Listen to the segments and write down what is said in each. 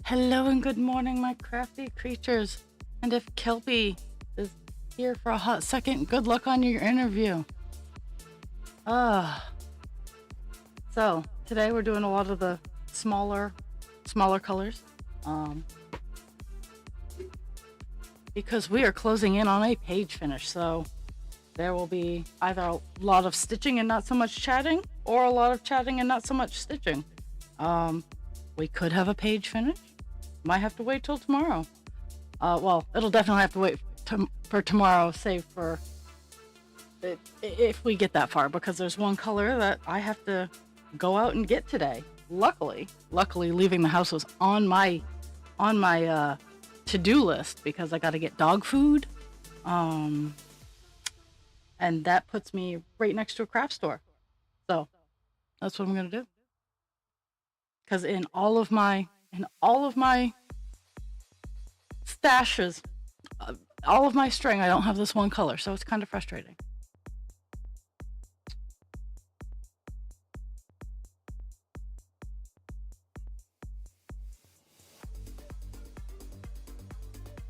Hello and good morning, my crafty creatures. And if Kelpie is here for a hot second, good luck on your interview. So today we're doing a lot of the smaller colors, because we are closing in on a page finish. So there will be either a lot of stitching and not so much chatting, or a lot of chatting and not so much stitching. We could have a page finish. Might have to wait till tomorrow. Well, it'll definitely have to wait for tomorrow, save for if we get that far, because there's one color that I have to go out and get today. Luckily, leaving the house was on my to-do list because I got to get dog food, and that puts me right next to a craft store. So that's what I'm gonna do. Because in all of my stashes, all of my string, I don't have this one color, so it's kind of frustrating.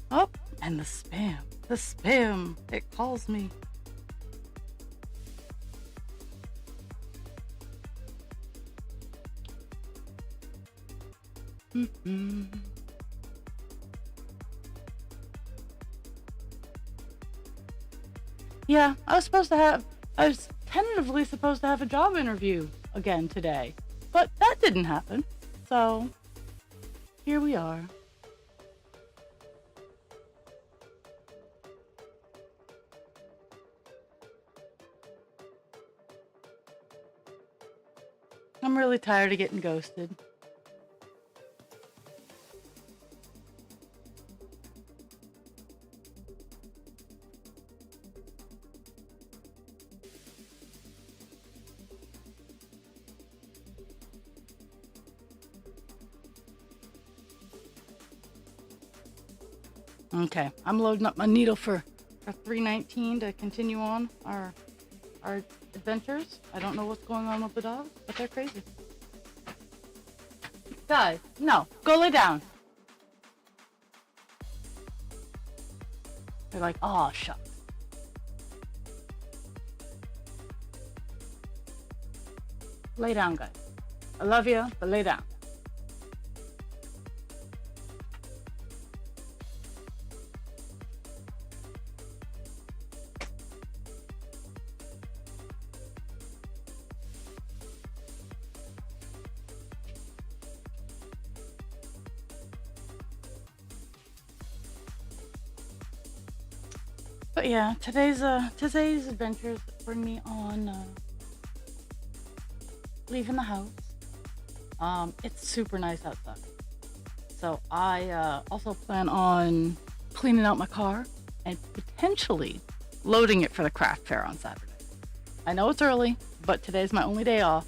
Oh, and the spam, it calls me. Yeah, I was tentatively supposed to have a job interview again today, but that didn't happen. So here we are. I'm really tired of getting ghosted. Okay, I'm loading up my needle for 319 to continue on our adventures. I don't know what's going on with the dogs, but they're crazy. Guys, no, go lay down. They're like, oh, shucks. Lay down, guys. I love you, but lay down. But yeah, today's adventures bring me on leaving the house. It's super nice outside, so I also plan on cleaning out my car and potentially loading it for the craft fair on Saturday. I know it's early, but today's my only day off,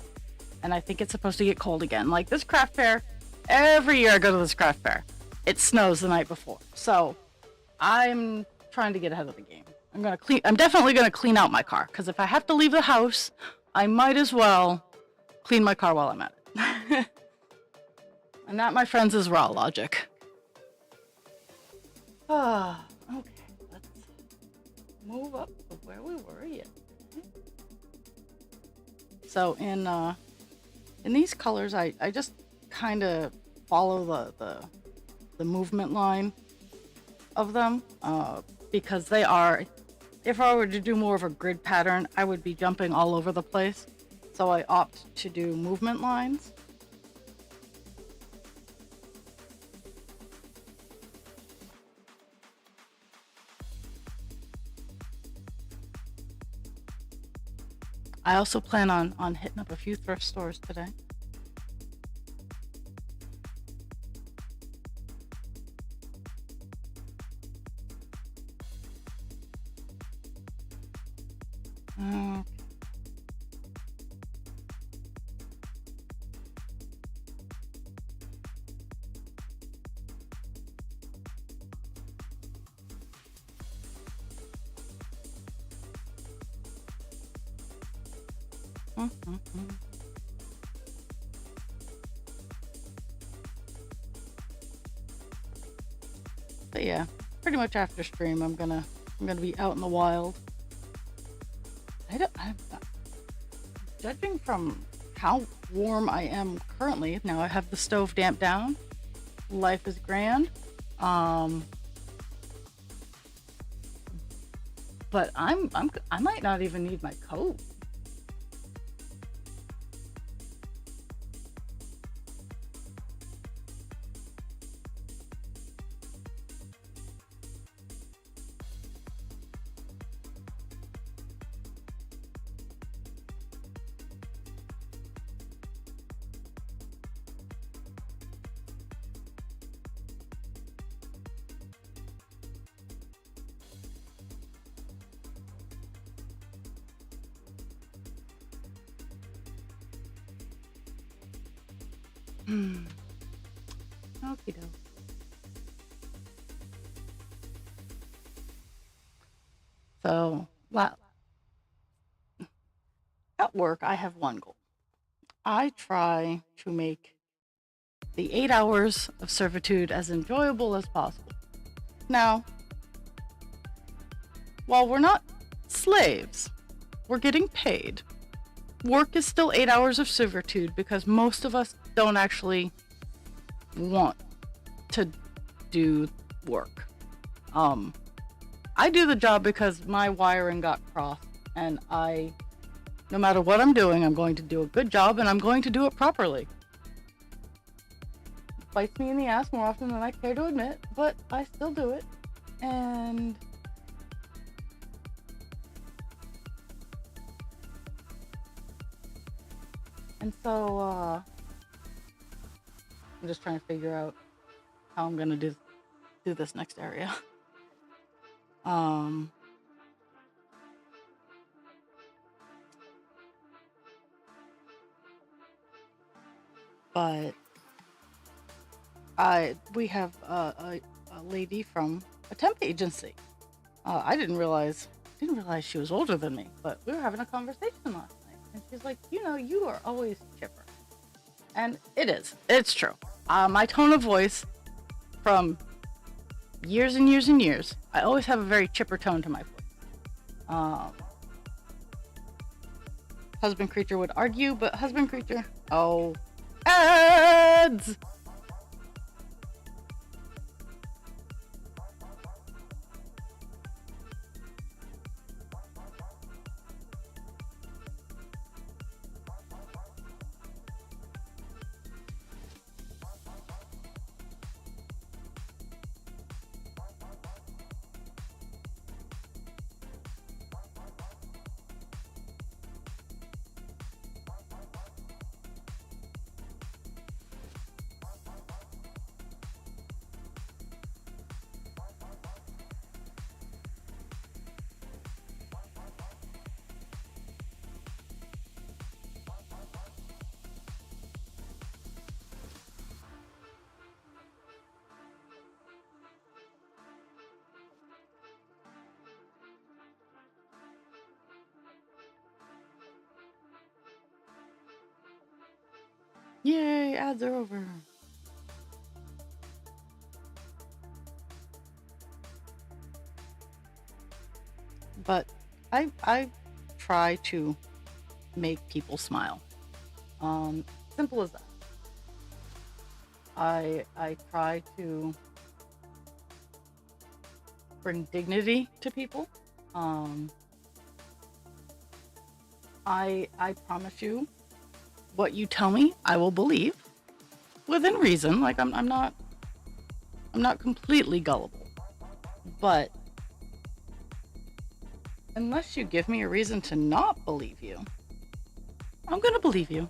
and I think it's supposed to get cold again. Like this craft fair, every year I go to this craft fair, it snows the night before, so I'm trying to get ahead of the game. I'm definitely gonna clean out my car, because if I have to leave the house, I might as well clean my car while I'm at it. And that, my friends, is raw logic. Okay, let's move up to where we were yet. So in these colors, I just kind of follow the movement line of them, because they are, if I were to do more of a grid pattern, I would be jumping all over the place. So I opt to do movement lines. I also plan on hitting up a few thrift stores today. But yeah, pretty much after stream, I'm gonna be out in the wild. I'm judging from how warm I am currently. Now I have the stove damped down. Life is grand. But I might not even need my coat. Okie doke. So, at work, I have one goal. I try to make the 8 hours of servitude as enjoyable as possible. Now, while we're not slaves, we're getting paid. Work is still 8 hours of servitude because most of us don't actually want to do work. I do the job because my wiring got crossed, and no matter what I'm doing, I'm going to do a good job, and I'm going to do it properly. It bites me in the ass more often than I care to admit, but I still do it. And so, I'm just trying to figure out how I'm gonna do this next area. But we have a lady from a temp agency. I didn't realize she was older than me, but we were having a conversation last night, and she's like, you are always chipper. And it's true. My tone of voice from years and years and years, I always have a very chipper tone to my voice. Husband Creature would argue, but Husband Creature, ads! Yay, ads are over. But I try to make people smile. Simple as that. I try to bring dignity to people. I promise you, what you tell me, I will believe within reason. Like I'm not completely gullible, but unless you give me a reason to not believe you, I'm gonna believe you.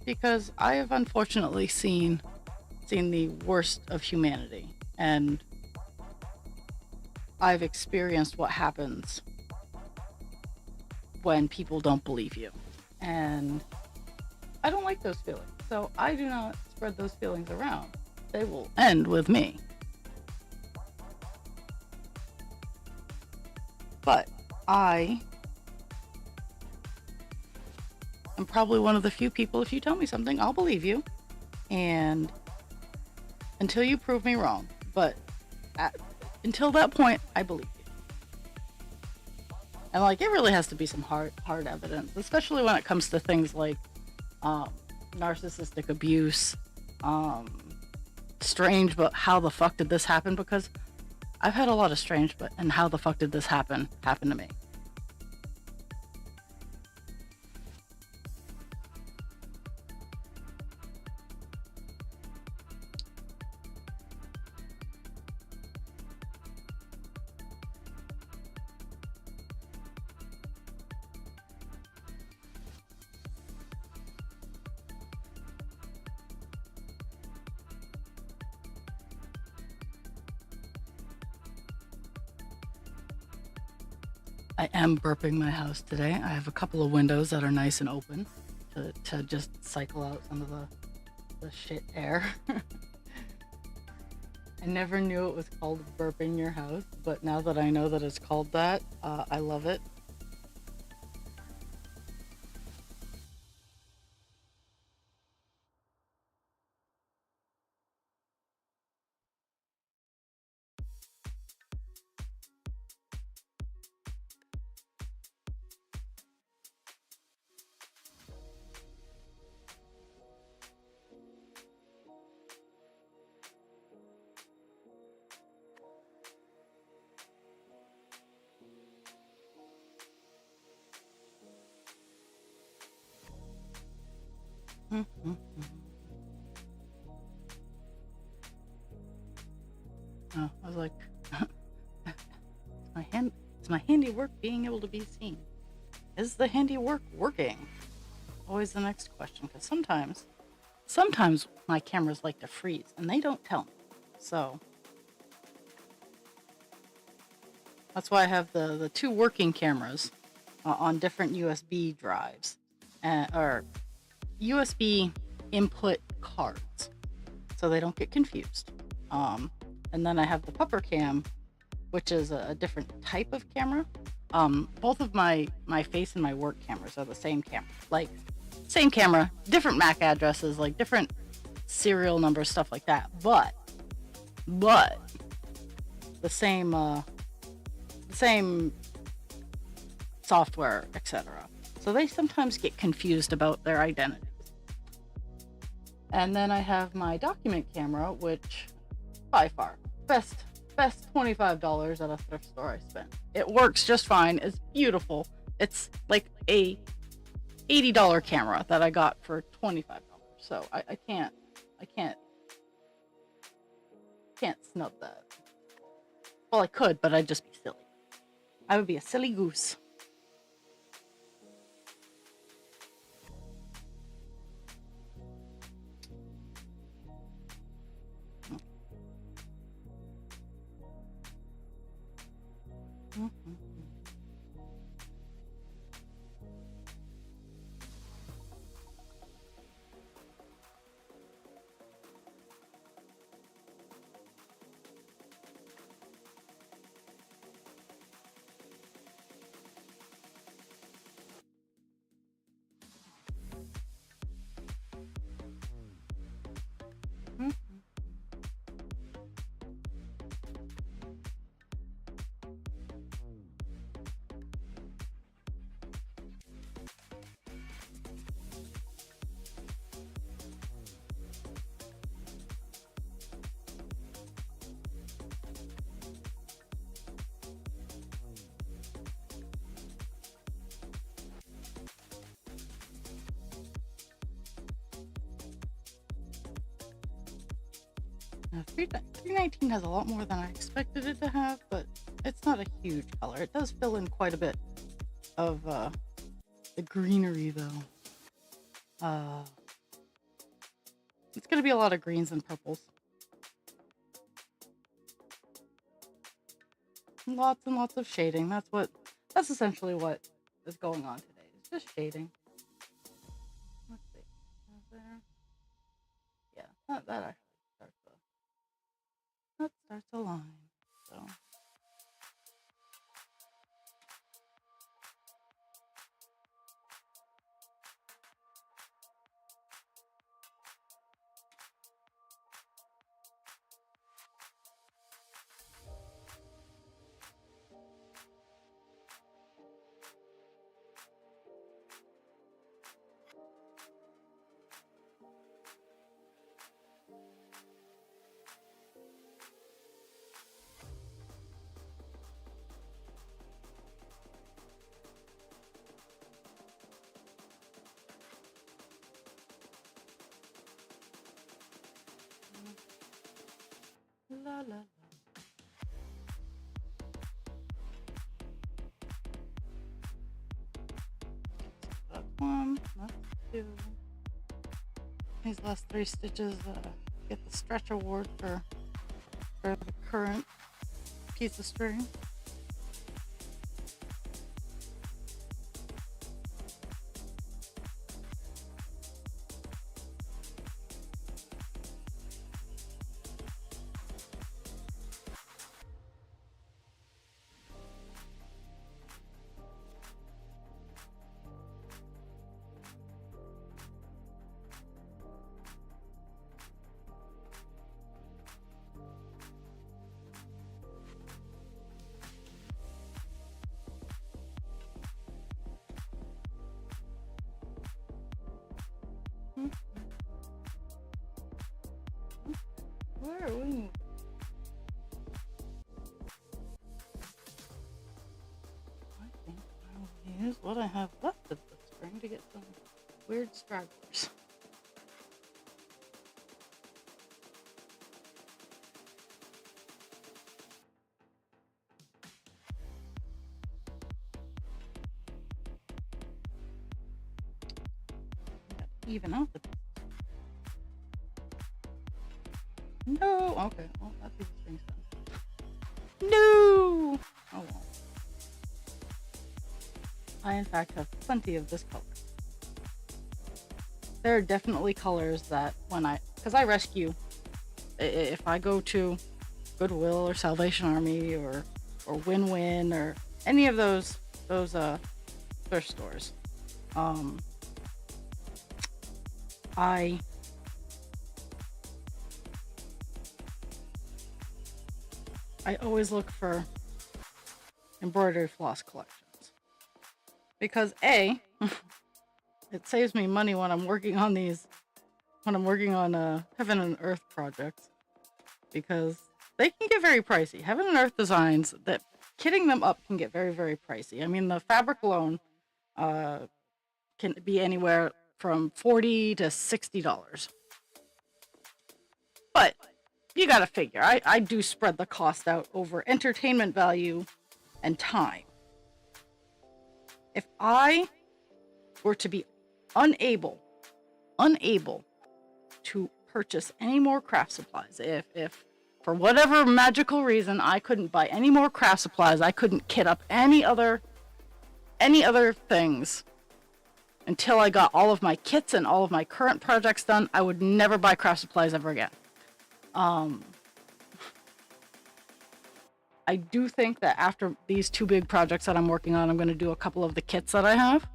Because I have unfortunately seen the worst of humanity, and I've experienced what happens when people don't believe you. And I don't like those feelings. So I do not spread those feelings around. They will end with me. But I am probably one of the few people, if you tell me something, I'll believe you. And until you prove me wrong, but at, until that point, I believe you. And like, it really has to be some hard evidence, especially when it comes to things like um, narcissistic abuse, um, strange, but how the fuck did this happen? Because I've had a lot of strange, but and how the fuck did this happen to me? I am burping my house today. I have a couple of windows that are nice and open to just cycle out some of the shit air. I never knew it was called burping your house, but now that I know that it's called that, I love it. Oh, I was like, my hand, is my handiwork being able to be seen? Is the handiwork working? Always the next question, because sometimes my cameras like to freeze and they don't tell me. So that's why I have the two working cameras on different USB drives or USB input cards, so they don't get confused. And then I have the pupper cam, which is a different type of camera. Both of my face and my work cameras are the same camera, like same camera, different MAC addresses, like different serial numbers, stuff like that. But the same software, etc. So they sometimes get confused about their identities. And then I have my document camera, which by far best $25 at a thrift store I spent. It works just fine. It's beautiful. It's like a $80 camera that I got for $25. So I can't snub that. Well, I could, but I'd just be silly. I would be a silly goose. Mm-hmm. Now, 319 has a lot more than I expected it to have, but it's not a huge color. It does fill in quite a bit of the greenery, though. It's going to be a lot of greens and purples. Lots and lots of shading. That's essentially what is going on today. It's just shading. Let's see. Is there? Yeah, that actually starts a line. So la la. That's one. That's two. These last 3 stitches get the stretch award for the current piece of string. Where are we? I think I will use what I have left of the string to get some weird stragglers. Even out the no. Okay, well that piece of string's done. No. Oh well. I in fact have plenty of this color. There are definitely colors that because I rescue, if I go to Goodwill or Salvation Army or Win-Win or any of those thrift stores, I always look for embroidery floss collections because A, it saves me money when I'm working on Heaven and Earth projects, because they can get very pricey. Heaven and Earth designs, that kitting them up can get very, very pricey. I mean, the fabric alone can be anywhere from $40 to $60. But you gotta figure, I do spread the cost out over entertainment value and time. If I were to be unable to purchase any more craft supplies, if for whatever magical reason I couldn't buy any more craft supplies, I couldn't kit up any other things until I got all of my kits and all of my current projects done, I would never buy craft supplies ever again. I do think that after these 2 big projects that I'm working on, I'm going to do a couple of the kits that I have.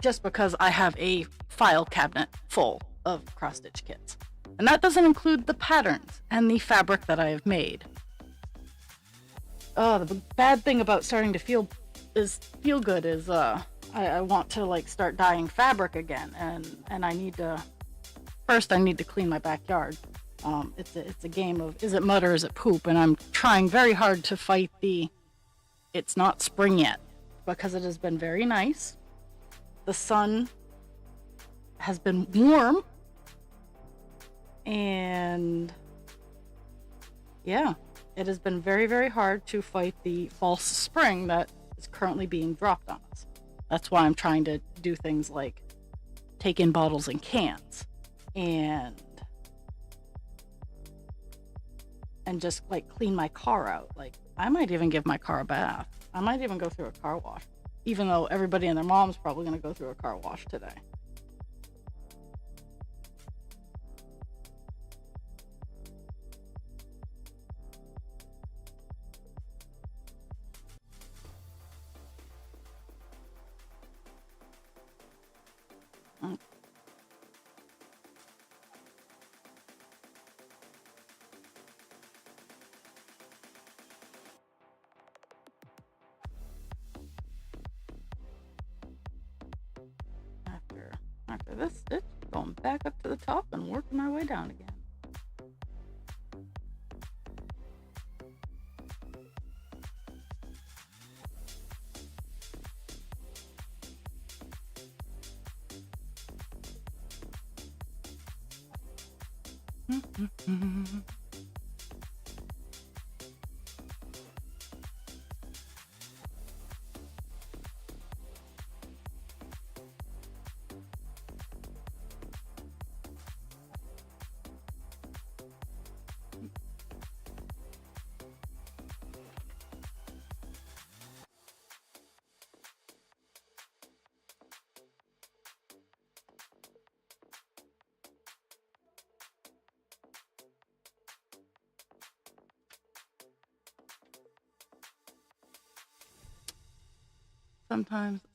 Just because I have a file cabinet full of cross-stitch kits. And that doesn't include the patterns and the fabric that I have made. The bad thing about starting to feel good is I want to start dyeing fabric again, and I need to clean my backyard. It's a game of, is it mud or is it poop? And I'm trying very hard to fight it's not spring yet, because it has been very nice. The sun has been warm, and yeah, it has been very, very hard to fight the false spring that is currently being dropped on us. That's why I'm trying to do things like take in bottles and cans and just clean my car out. I might even give my car a bath. I might even go through a car wash, even though everybody and their mom's probably going to go through a car wash today. After this stitch, going back up to the top and working my way down again.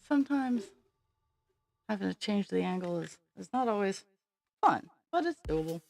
Sometimes having to change the angle is not always fun, but it's doable.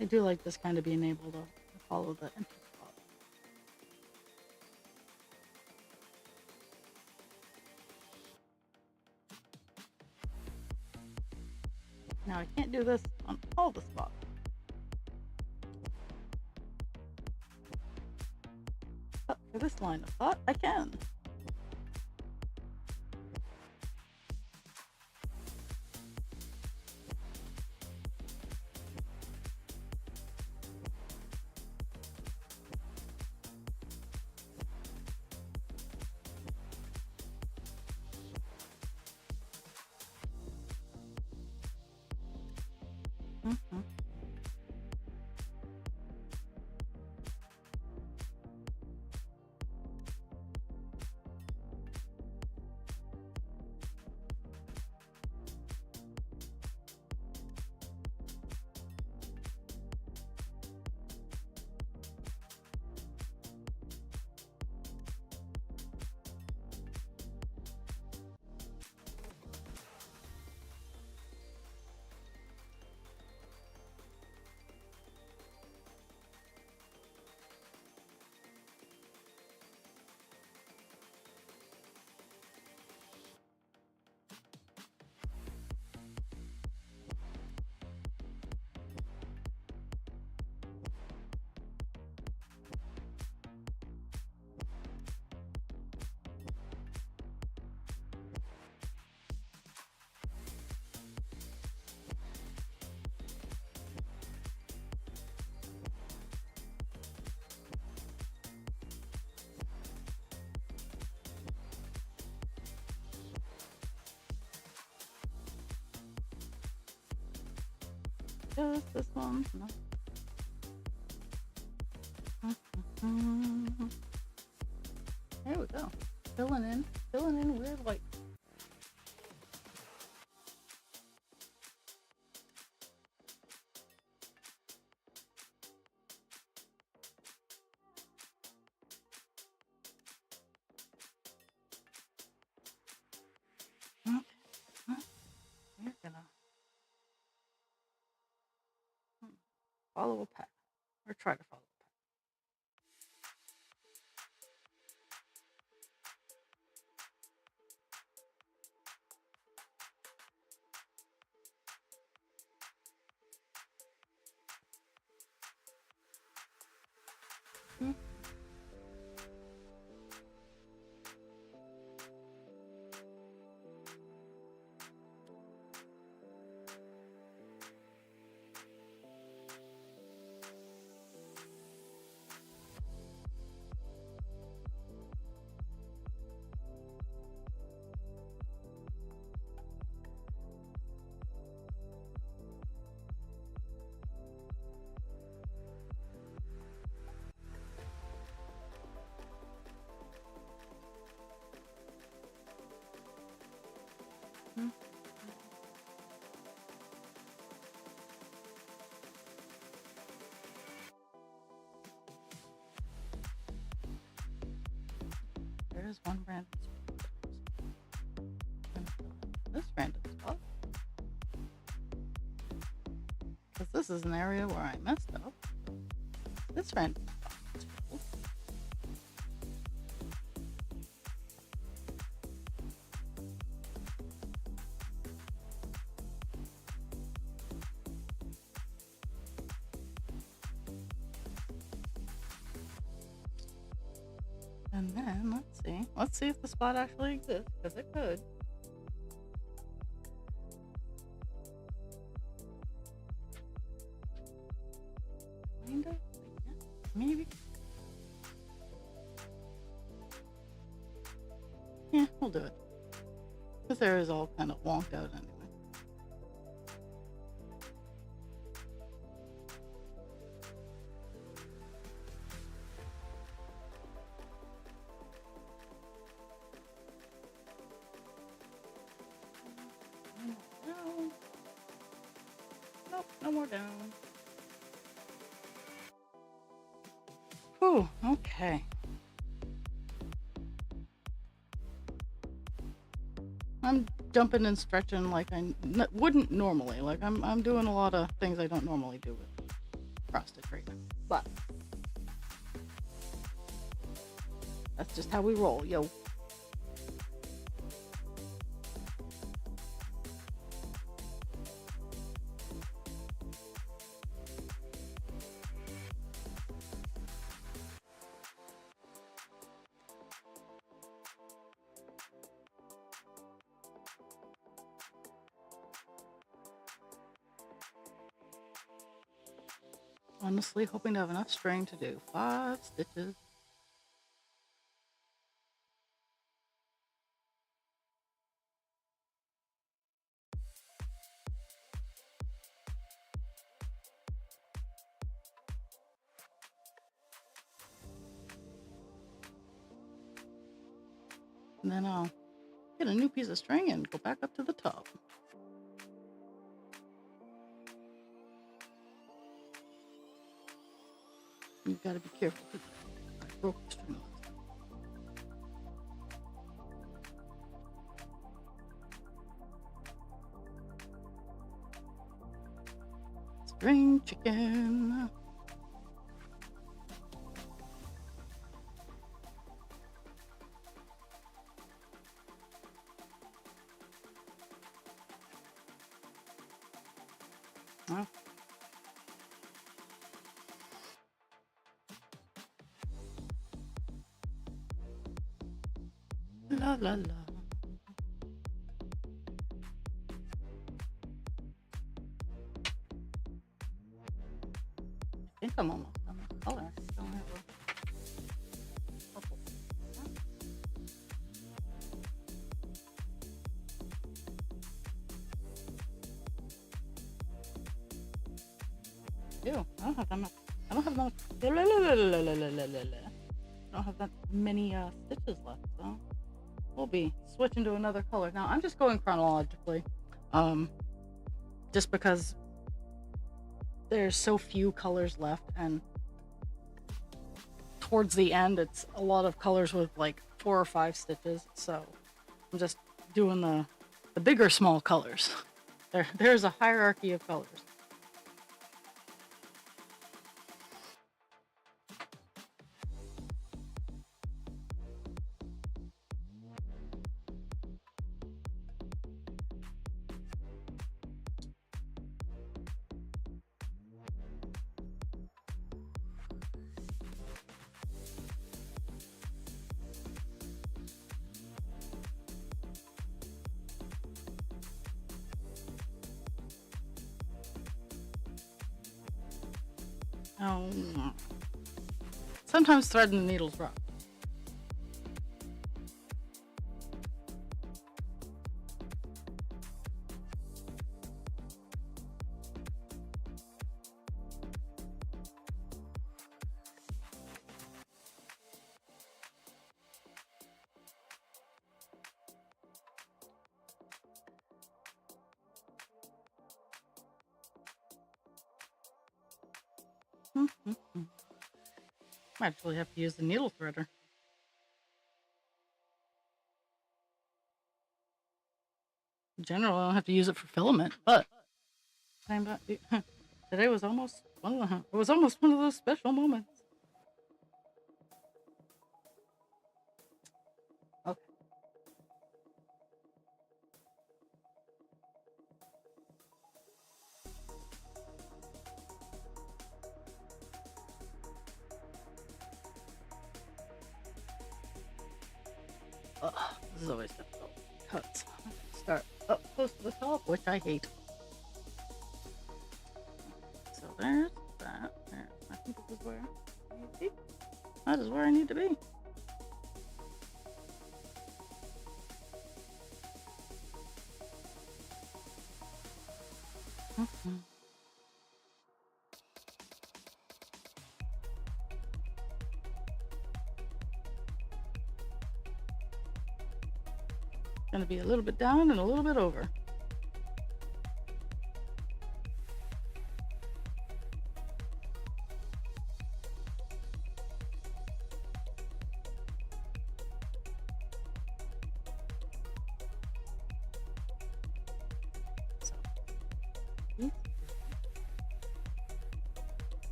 I do like this kind of being able to follow the empty spot. Now I can't do this on all the spots. But for this line of thought, I can. Mm-hmm. Just this one. No. Mm-hmm. There we go. Filling in weird white. Okay. We're gonna follow a path, or try to follow a path. there's one random spot. This random spot. Because this is an area where I messed up. This random spot is filled. And then, let's see if the spot actually exists, because it could. Kind of, yeah, maybe. Yeah, we'll do it. This area is all kind of wonked out anyway. No. Nope, no more down. Whew, okay. I'm jumping and stretching like I wouldn't normally. Like I'm doing a lot of things I don't normally do with cross-stitch right now. But that's just how we roll, yo. Honestly, hoping to have enough string to do 5 stitches. And then I'll get a new piece of string and go back up to the top. You gotta be careful because I broke the string. String chicken. Oh. La la la. I think I'm almost done with the color. I don't have a purple. Ew, I don't have that much. I don't have that much. I don't have that many stitches left, so we'll be switching to another color. Now I'm just going chronologically, just because there's so few colors left, and towards the end it's a lot of colors with like 4 or 5 stitches. So I'm just doing the bigger small colors. There's a hierarchy of colors. Oh, sometimes thread and needles rough. Might actually have to use the needle threader. In general, I don't have to use it for filament, but today was almost it was almost one of those special moments. Okay. Ugh, this is always difficult. Cuts. Start up close to the top, which I hate. So there's that. There. I think this is where I need to be. That is where I need to be. Gonna be a little bit down and a little bit over.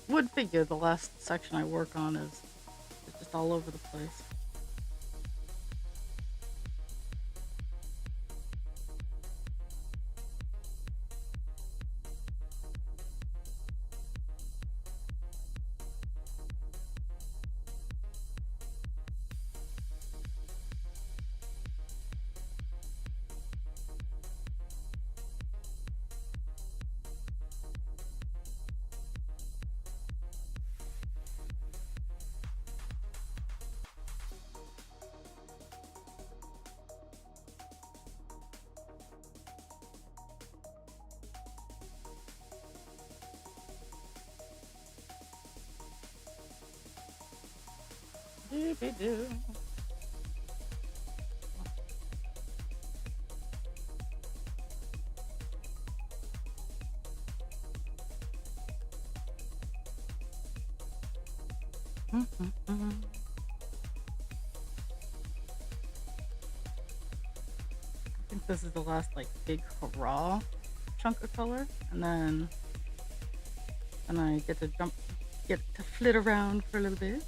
Would figure the last section I work on is just all over the place. Doobie-doo. I think this is the last like big hurrah chunk of color, and then I get to flit around for a little bit.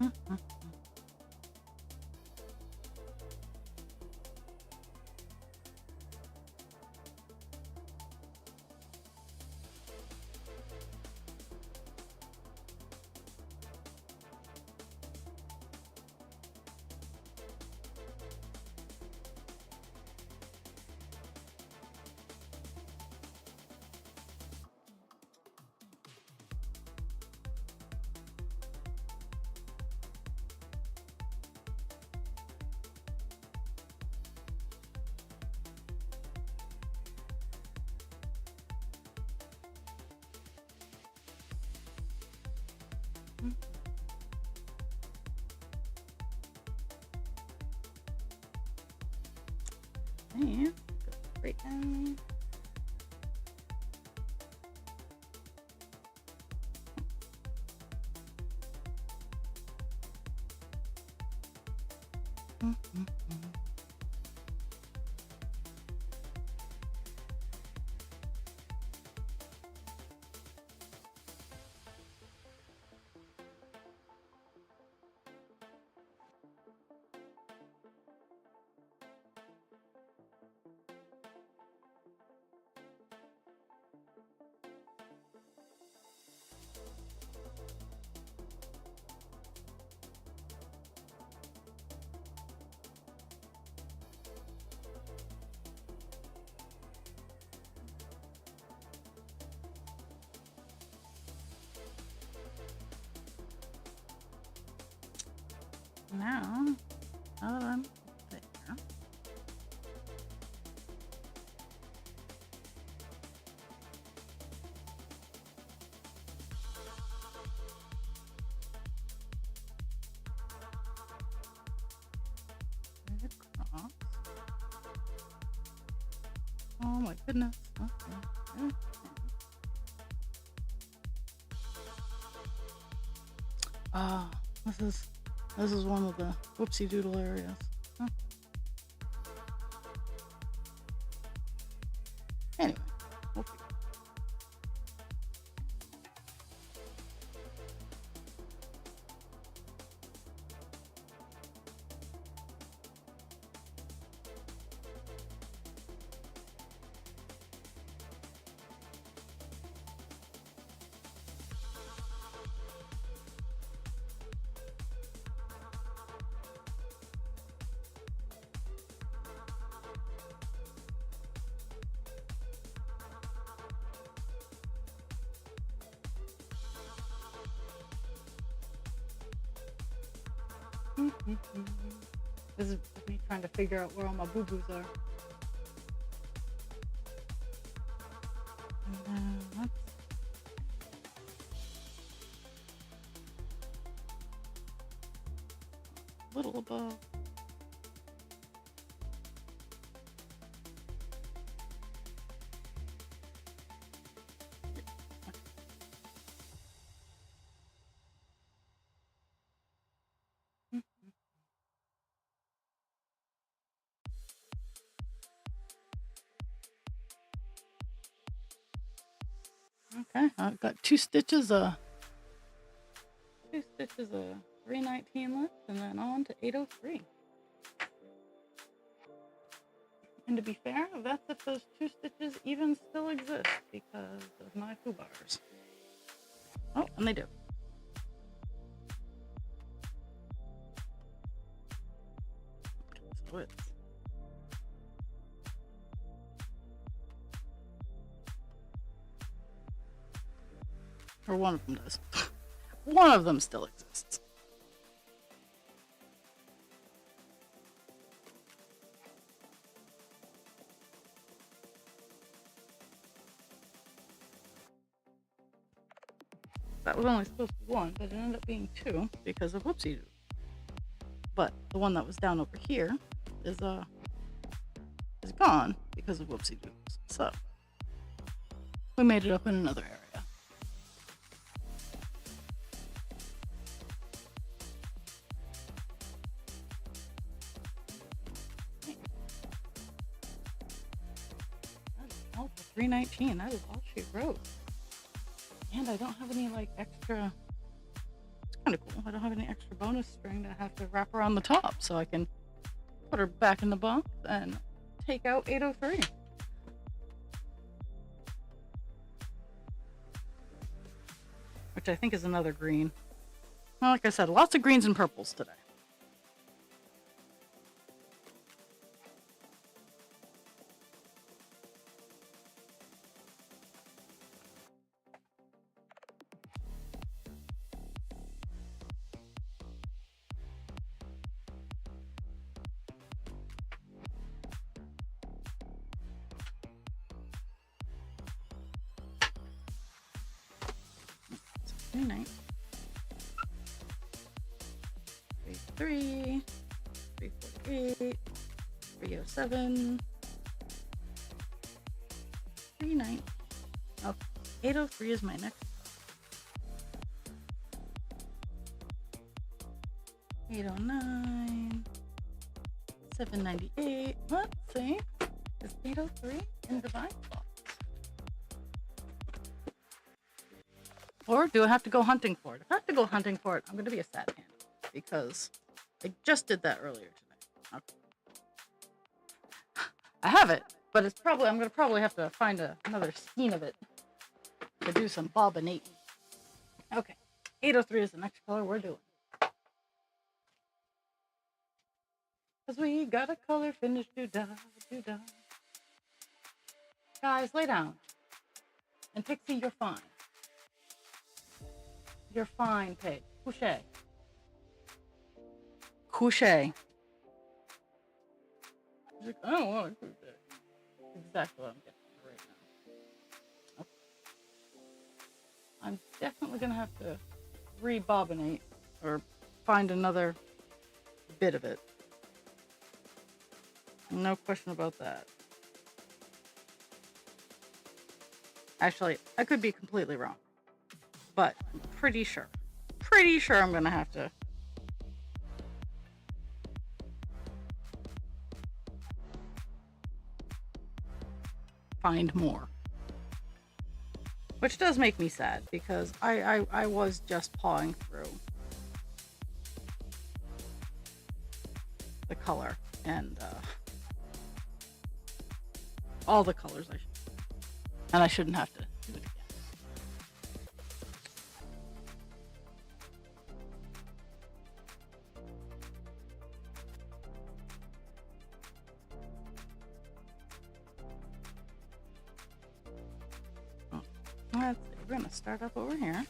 Mhm. Okay, go right down. Mhm. Now, now that I'm there, right across. Oh my goodness. Okay. Ah, this is one of the whoopsie doodle areas. Huh. Anyway, okay. This is me trying to figure out where all my boo-boos are. And then that's a little above. Okay, I've got two stitches of 319 left, and then on to 803. And to be fair, that's if those two stitches even still exist because of my foo bars. Oh, and they do. So it's or one of them does. One of them still exists. That was only supposed to be one, but it ended up being two because of whoopsie doo. But the one that was down over here is gone because of whoopsie doos. So we made it up in another area. Oh, 319. That is all she wrote. And I don't have any like extra. It's kind of cool. I don't have any extra bonus string to have to wrap around the top, so I can put her back in the box and take out 803. Which I think is another green. Well, like I said, lots of greens and purples today. Very nice. 3, 348, 307, 39. Oh, 803 is my next. 809, 798. Let's see. Is 803 in Divine Box? Or do I have to go hunting for it? If I have to go hunting for it, I'm going to be a sad man because I just did that earlier today. Okay. I have it, but it's probably I'm going to probably have to find another skein of it to do some bobbinating. Okay, 803 is the next color we're doing. Because we got a color finish to die, to die. Guys, lay down. And Pixie, you're fine. You're fine, Pig. Couche. Couche. She's like, I don't want to couche. Exactly what I'm getting right now. Okay. I'm definitely going to have to rebobinate or find another bit of it. No question about that. Actually, I could be completely wrong. But I'm pretty sure I'm gonna have to find more. Which does make me sad because I was just pawing through the color and all the colors I should say. And I shouldn't have to do it again. Let's see, we're going to start up over here.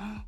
Okay.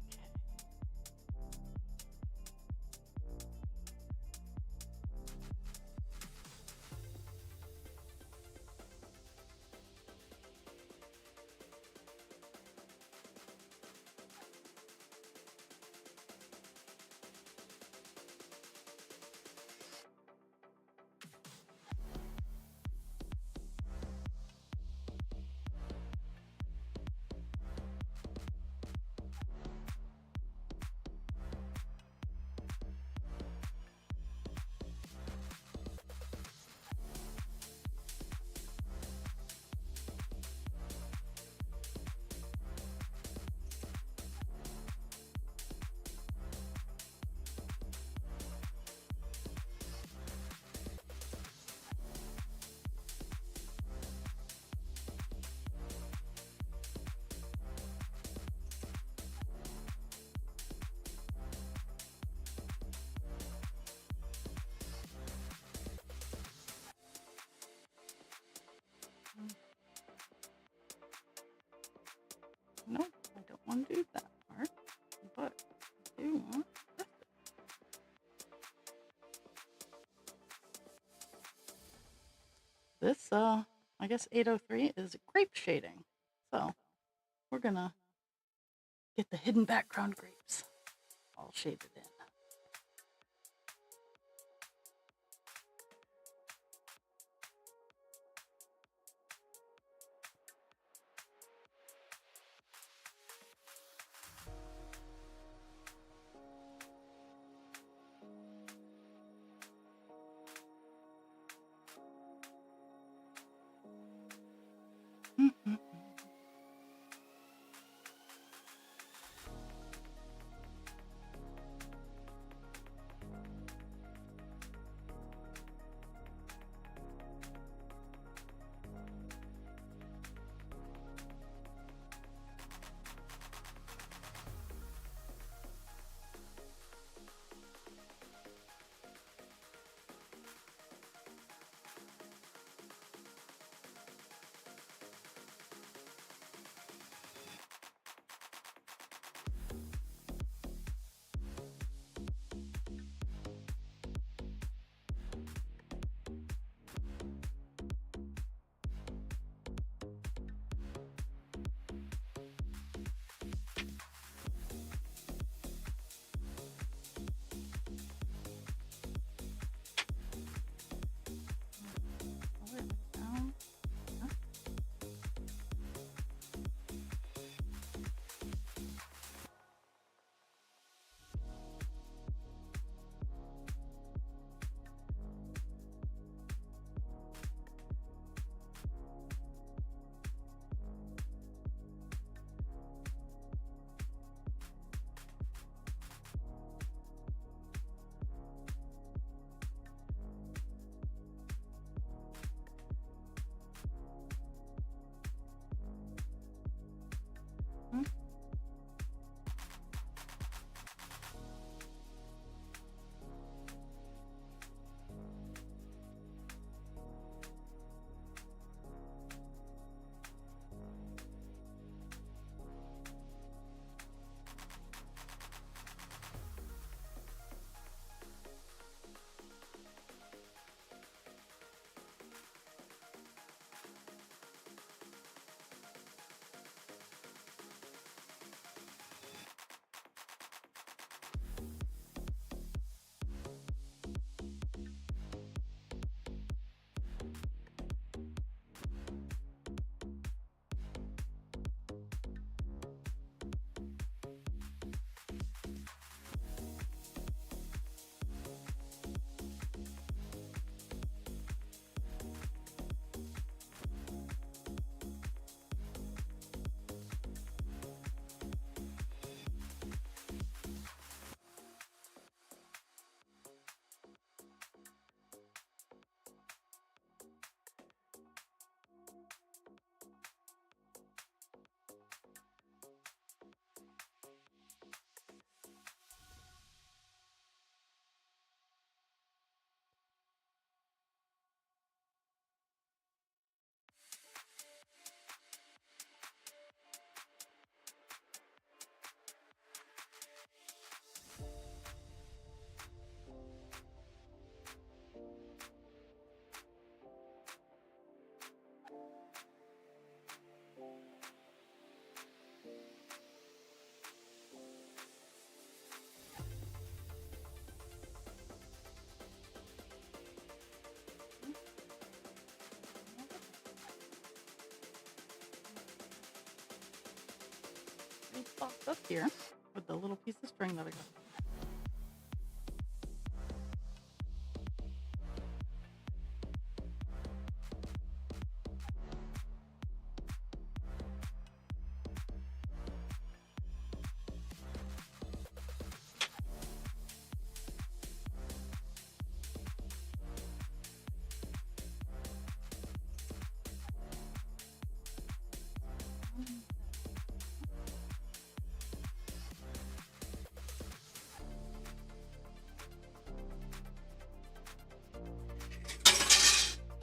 No, I don't want to do that part, but I do want this. This, I guess 803 is grape shading. So we're gonna get the hidden background grapes all shaded in. box up here with the little piece of string that I got.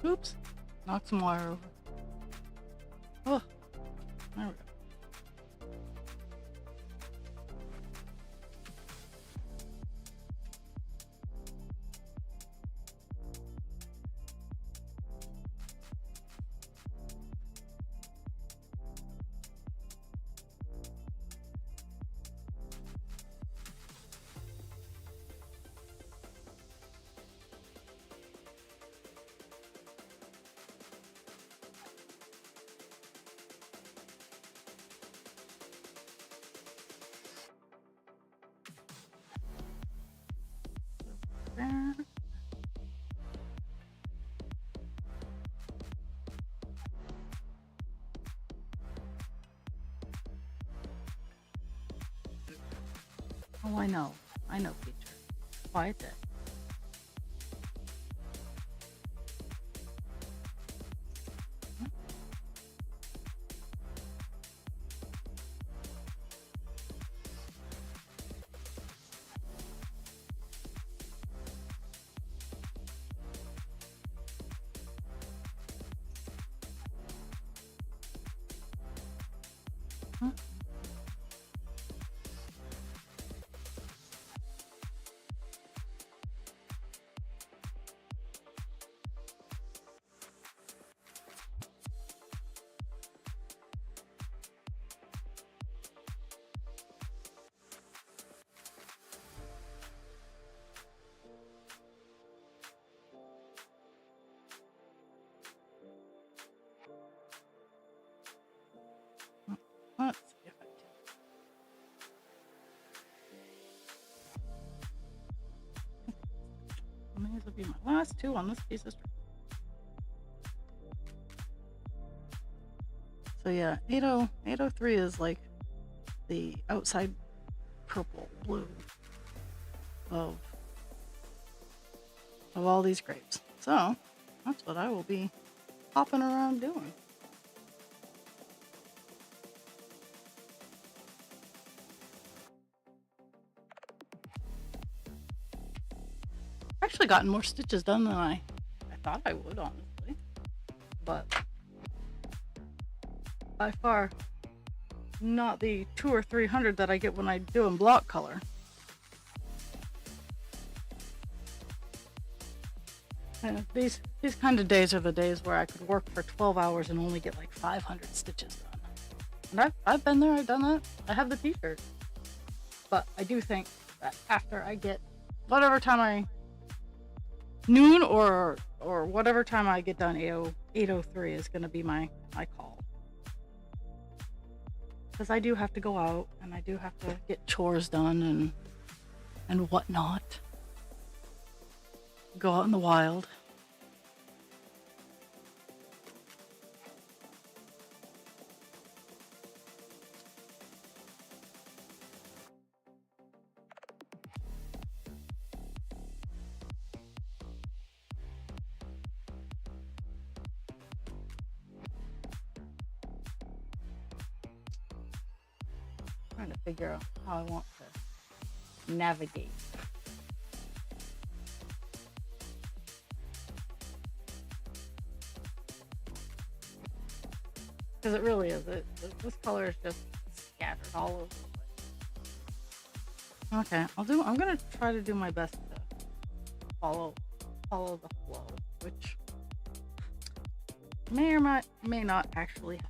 Oops, knocked some wire over. Oh, there we go. There. Oh, I know, teacher. Quiet day. Huh? Let's see if I can. These will be my last two on this piece of string. So yeah, 803 is like the outside purple blue of all these grapes. So that's what I will be hopping around doing. I've actually gotten more stitches done than I thought I would, honestly. But by far not the 200 or 300 that I get when I do in block color. And these kind of days are the days where I could work for 12 hours and only get like 500 stitches done. And I've been there, I've done that. I have the t-shirt. But I do think that after I get whatever time noon or whatever time I get done, 803 is going to be my call. Because I do have to go out and I do have to get chores done and whatnot. Go out in the wild. Trying to figure out how I want to navigate. Because it really is. This color is just scattered all over the place. Okay, I'm gonna try to do my best to follow the flow, which may or may not actually happen.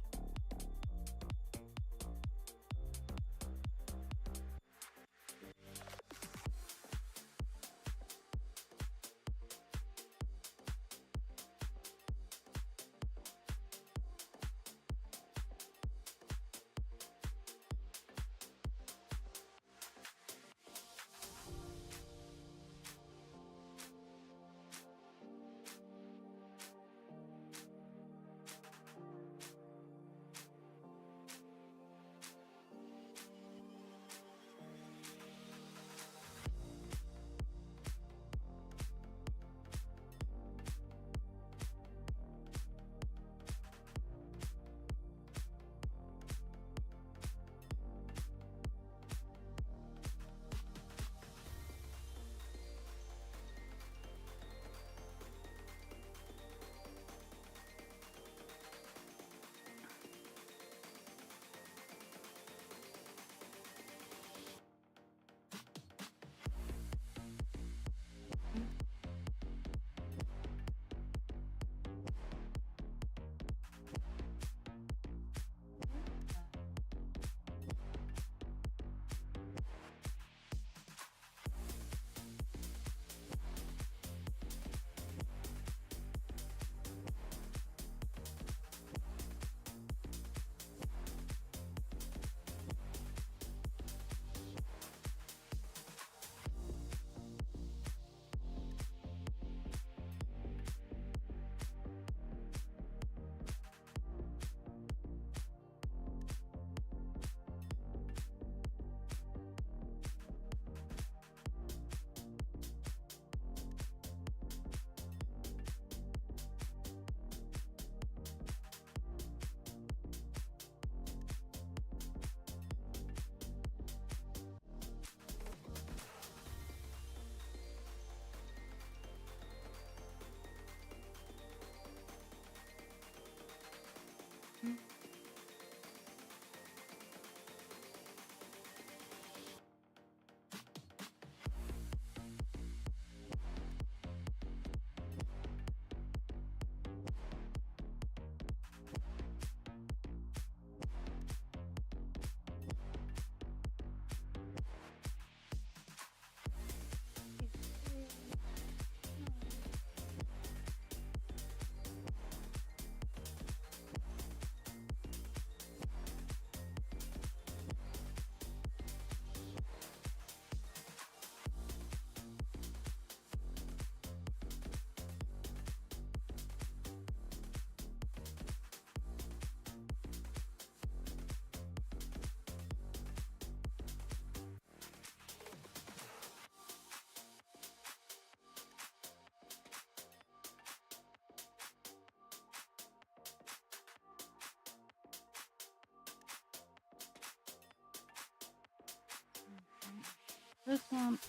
This one,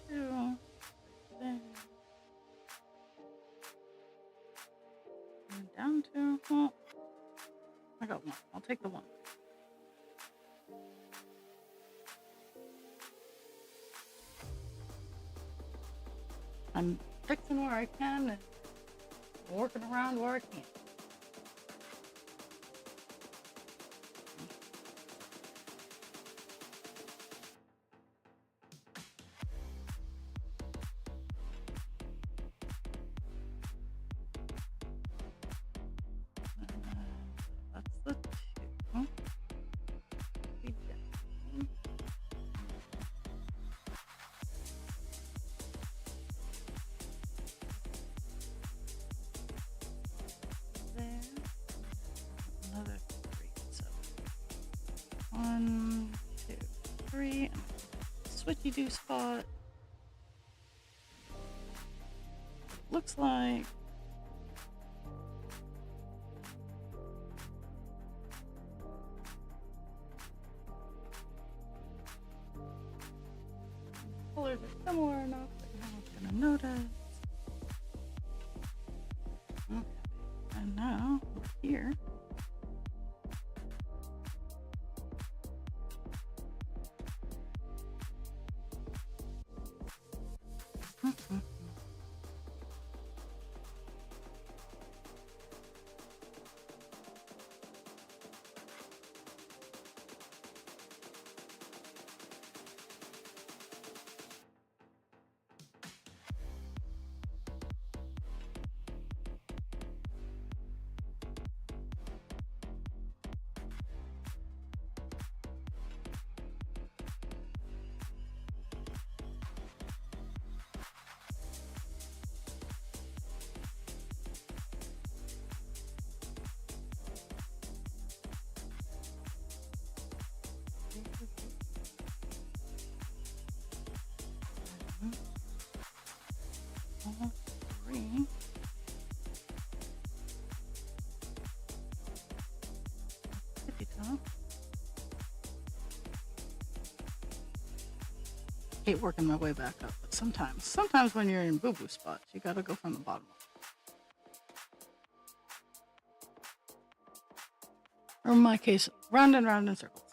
two, there. And down to, well, I got one. I'll take the one. I'm fixing where I can and working around where I can. That's the two. Be down. There. Another three. So 1, 2, 3. Switchy do spot. Looks like colors are similar enough that no one's gonna notice. Okay. And now over here. All three. Tippy top. Hate working my way back up, but sometimes when you're in boo-boo spots, you gotta go from the bottom up. Or in my case, round and round in circles.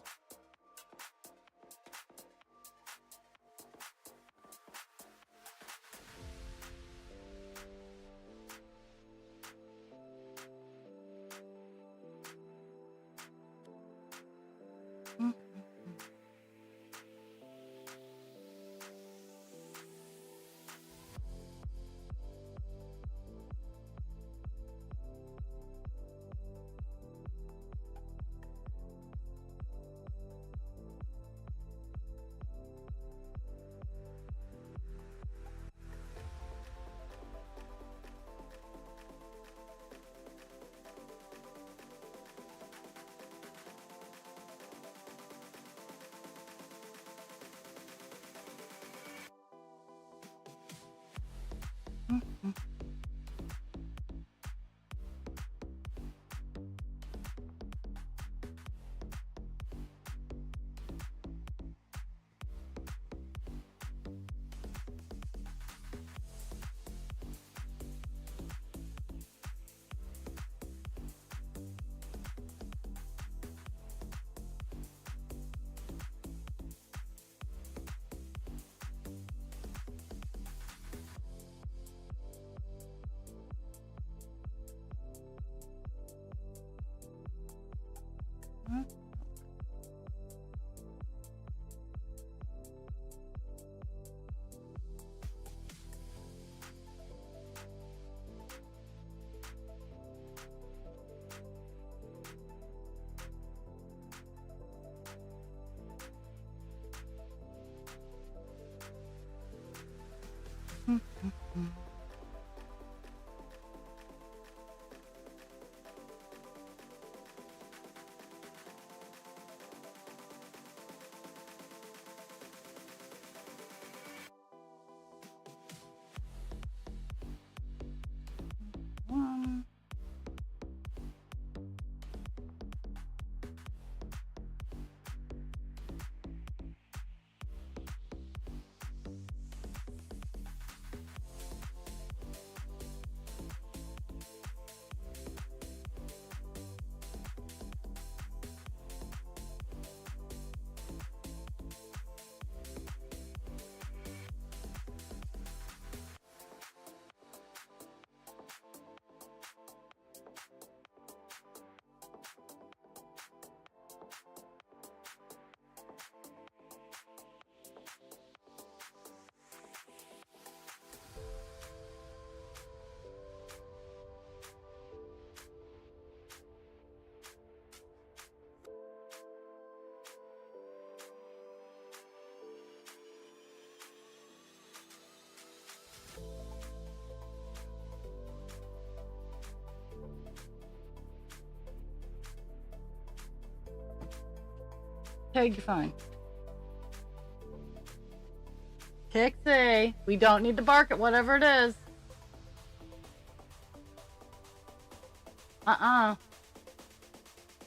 One. Pig, you're fine. Pixie, we don't need to bark at whatever it is.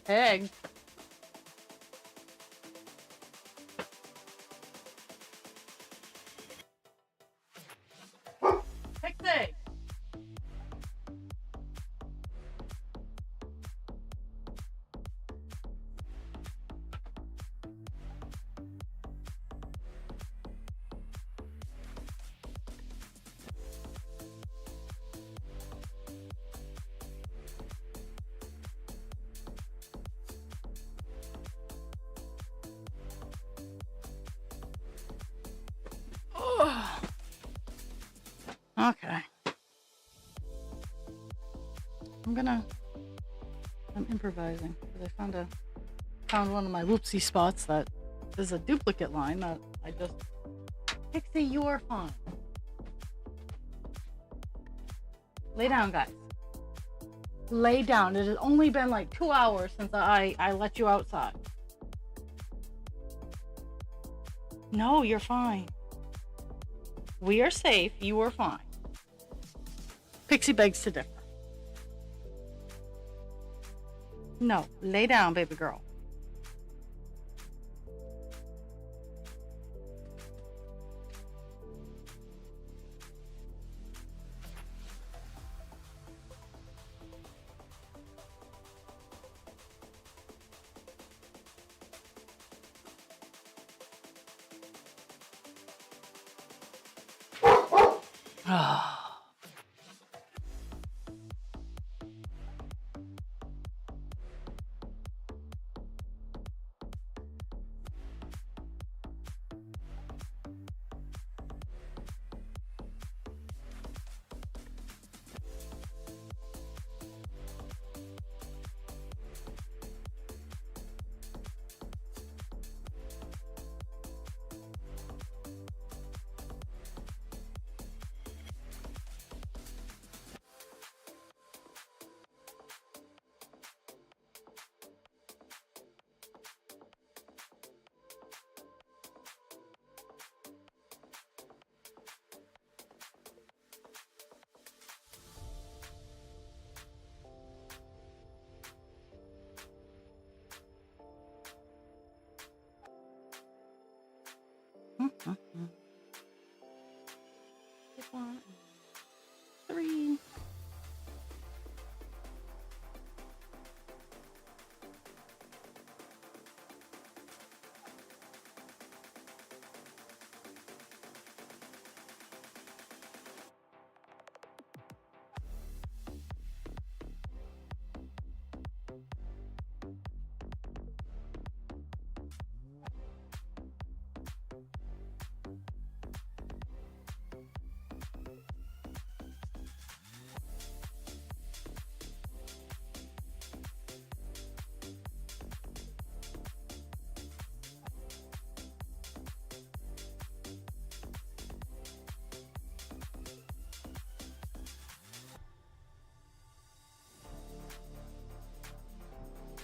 Pig. Pixie. Okay. I'm improvising because I found one of my whoopsie spots that is a duplicate line that I just. Pixie, you are fine. Lay down, guys. Lay down. It has only been like 2 hours since I let you outside. No, you're fine. We are safe. You are fine. Pixie begs to differ. No, lay down, baby girl. One, three.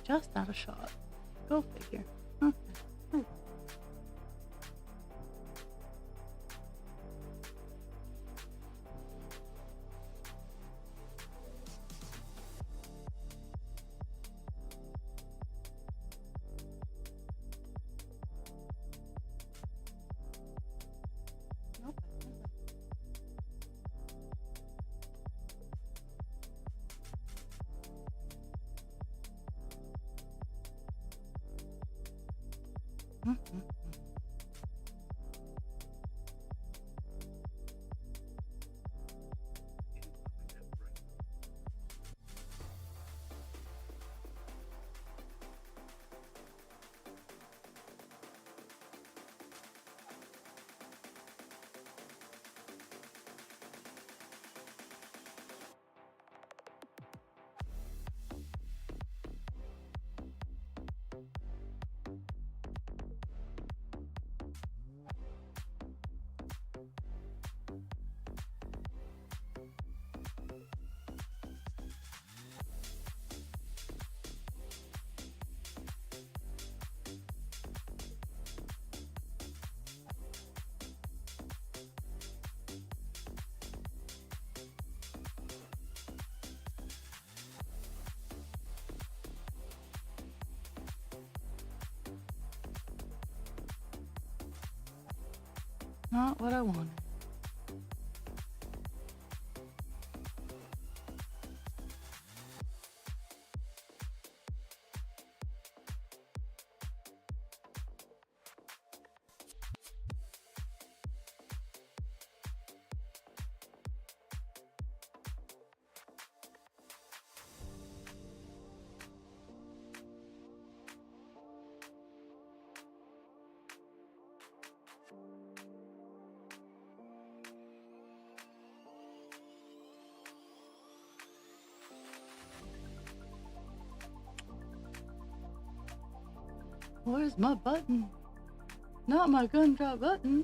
Just out of shot. Go figure. Okay. Nope. Not what I wanted. Where's my button? Not my gun drop button.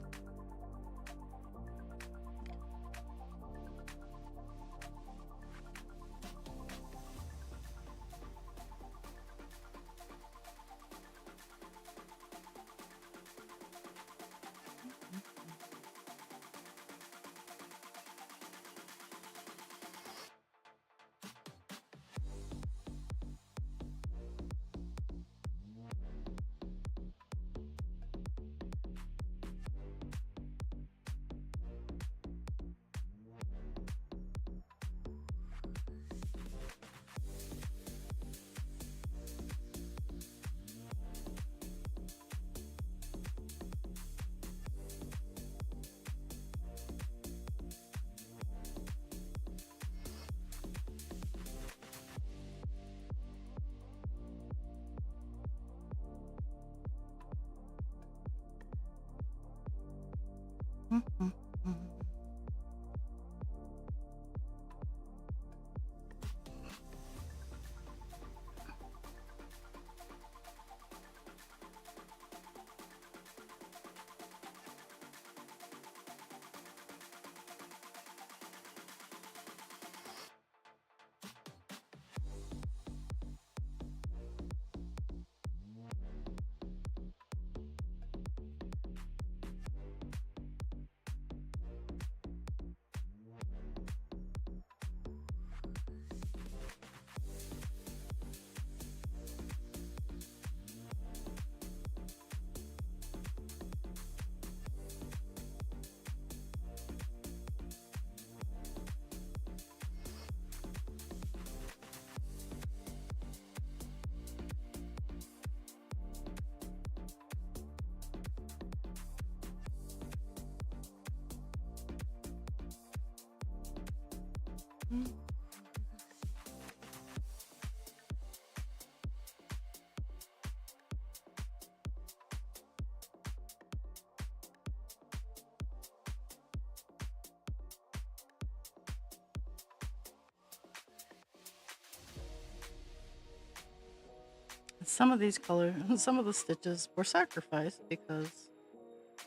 Some of these colors, some of the stitches were sacrificed because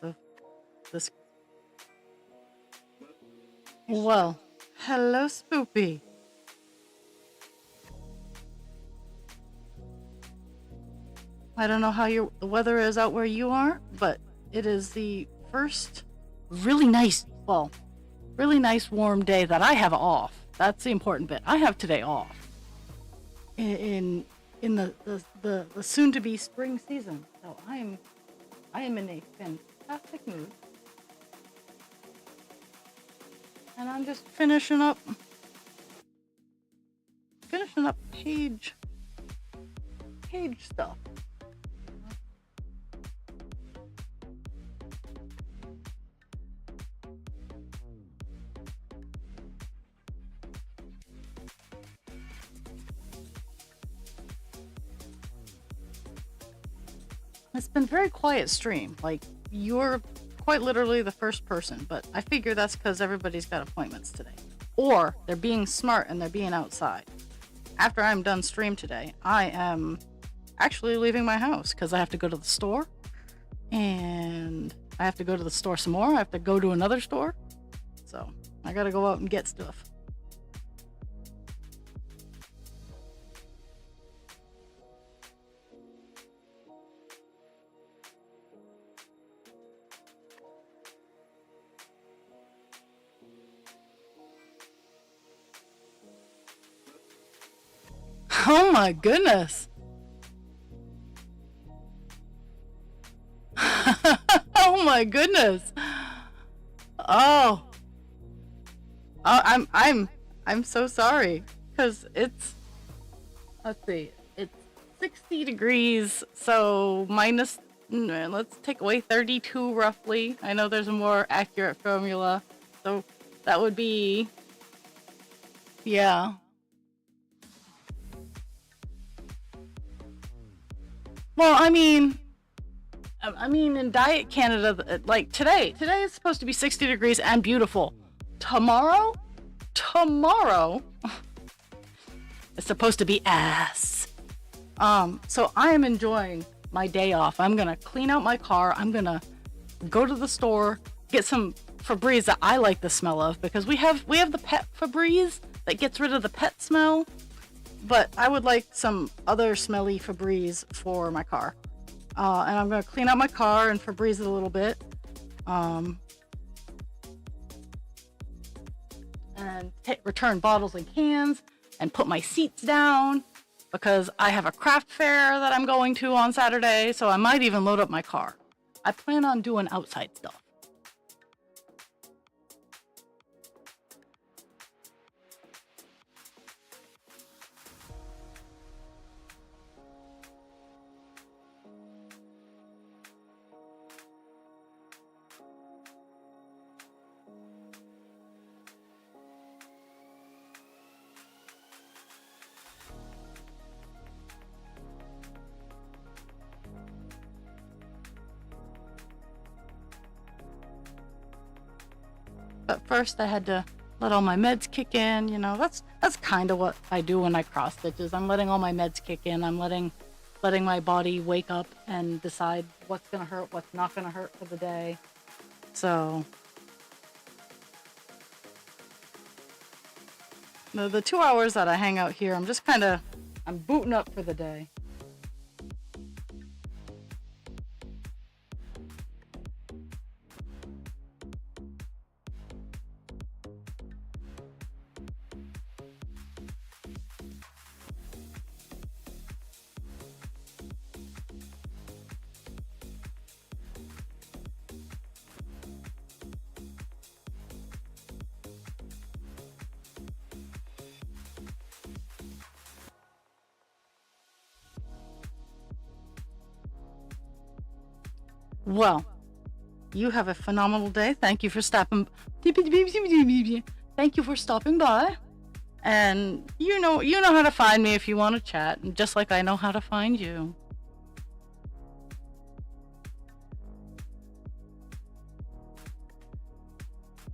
of this. Well, hello, Spoopy. I don't know how the weather is out where you are, but it is the first really nice warm day that I have off. That's the important bit. I have today off in the soon to be spring season. So I am in a fantastic mood. And I'm just finishing up page stuff. It's been very quiet stream. Like, you're quite literally the first person, but I figure that's because everybody's got appointments today. Or they're being smart and they're being outside. After I'm done stream today, I am actually leaving my house because I have to go to the store. And I have to go to the store some more. I have to go to another store. So I gotta go out and get stuff. Oh my goodness. Oh my goodness. Oh, I'm so sorry because it's, let's see, it's 60 degrees, so let's take away 32 roughly. I know there's a more accurate formula, so that would be, yeah. Well, I mean, in Diet Canada, like today is supposed to be 60 degrees and beautiful. Tomorrow, tomorrow, it's supposed to be ass. So I am enjoying my day off. I'm gonna clean out my car. I'm gonna go to the store, get some Febreze that I like the smell of because we have the pet Febreze that gets rid of the pet smell. But I would like some other smelly Febreze for my car. And I'm gonna clean out my car and Febreze it a little bit. And return bottles and cans and put my seats down because I have a craft fair that I'm going to on Saturday, so I might even load up my car. I plan on doing outside stuff. But first I had to let all my meds kick in, that's kind of what I do when I cross stitches. I'm letting all my meds kick in. I'm letting my body wake up and decide what's gonna hurt, what's not gonna hurt for the day. So the 2 hours that I hang out here, I'm booting up for the day. Well, you have a phenomenal day. Thank you for stopping. Thank you for stopping by. And you know how to find me if you want to chat, and just like I know how to find you.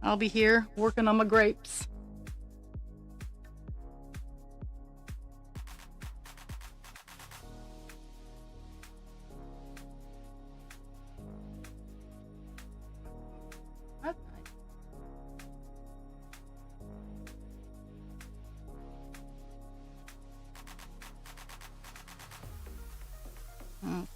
I'll be here working on my grapes. That's nice. Mm.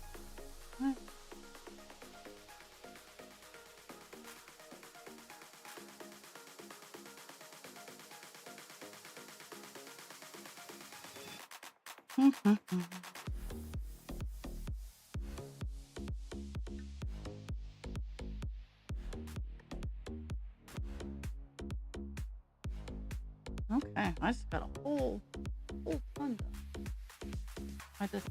Okay, I just got a whole ton done. I just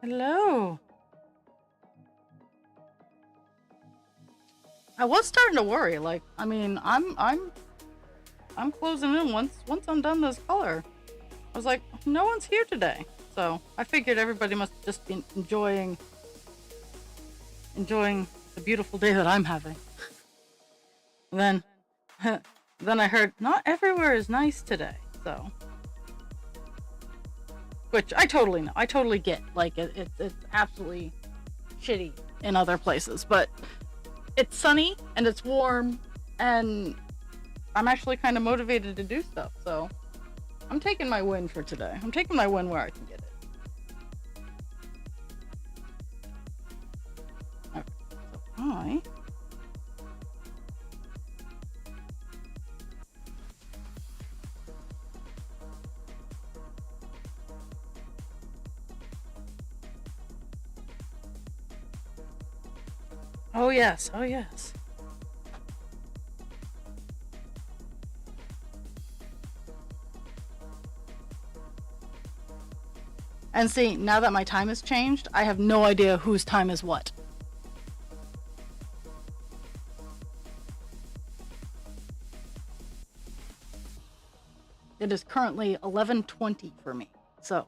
Hello. I was starting to worry. Like, I mean, I'm closing in once I'm done this color. I was like, no one's here today, so I figured everybody must just be enjoying the beautiful day that I'm having. And then, then I heard not everywhere is nice today. So, which I totally know. I totally get. Like, it's absolutely shitty in other places, but it's sunny and it's warm, and I'm actually kind of motivated to do stuff. So I'm taking my win for today. I'm taking my win where I can get it. Okay, so I oh yes, oh yes. And see, now that my time has changed, I have no idea whose time is what. It is currently 11:20 for me. So,